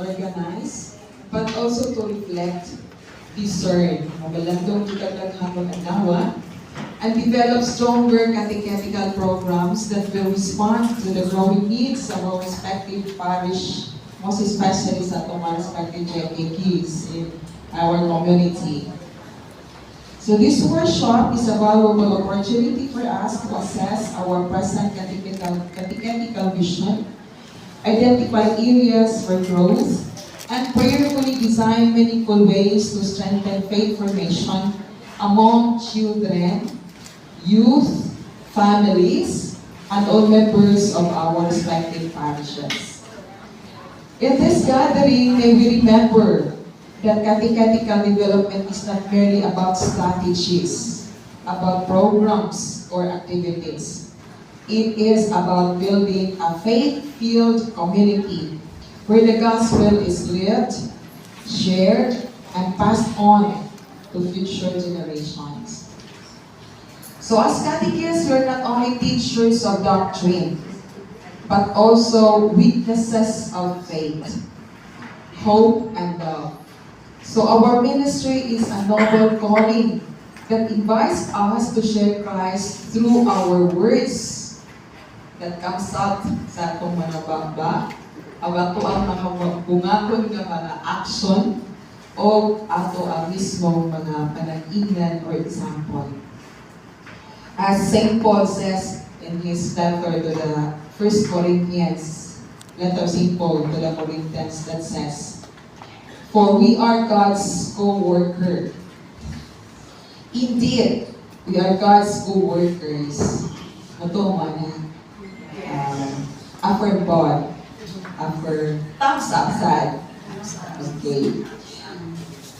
organize, but also to reflect, discern, mabalandong kitagdaghang anawa, and develop stronger catechetical programs that will respond to the growing needs of our respective parish, most especially sa itong mga respective JKKs in our community. So this workshop is a valuable opportunity for us to assess our present catechetical vision, identify areas for growth, and prayerfully design meaningful ways to strengthen faith formation among children, youth, families, and all members of our respective parishes. In this gathering, may we remember that catechetical development is not merely about strategies, about programs or activities. It is about building a faith-filled community where the gospel is lived, shared, and passed on to future generations. So as catechists, we're not only teachers of doctrine, but also witnesses of faith, hope, and love. So our ministry is a noble calling that invites us to share Christ through our words that comes out sa atong mga bamba, ang ato ang mga bungakon nga mga action o ato ang mismong mga panag-ingnan or example. As St. Paul says in his letter to the 1 Corinthians, letter of St. Paul to the Corinthians that says, "For we are God's co-worker." Indeed, we are God's co-workers. Ito man, upper bod, upper thumbs up side. Okay.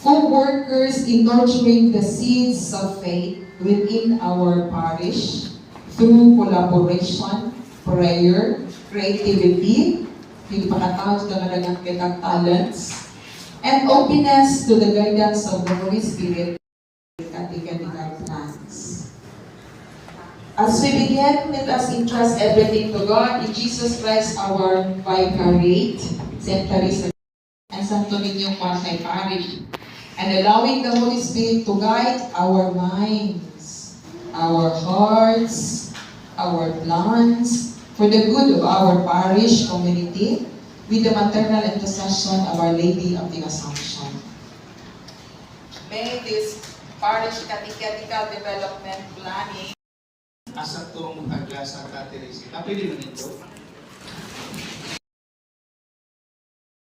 Co-workers in nurturing the seeds of faith within our parish through collaboration, prayer, creativity, hindi pa natawag sa talagang kitang talents, and openness to the guidance of the Holy Spirit and catechetical plans. As we begin, let us entrust everything to God in Jesus Christ, our Vicariate, St. Teresa, and Santo Niño Quantay Parish, and allowing the Holy Spirit to guide our minds, our hearts, our plans, for the good of our parish community, with the maternal intercession of Our Lady of the Assumption. May this parish catechetical development planning asa itong agla sa Teresa. Kapili mo nito.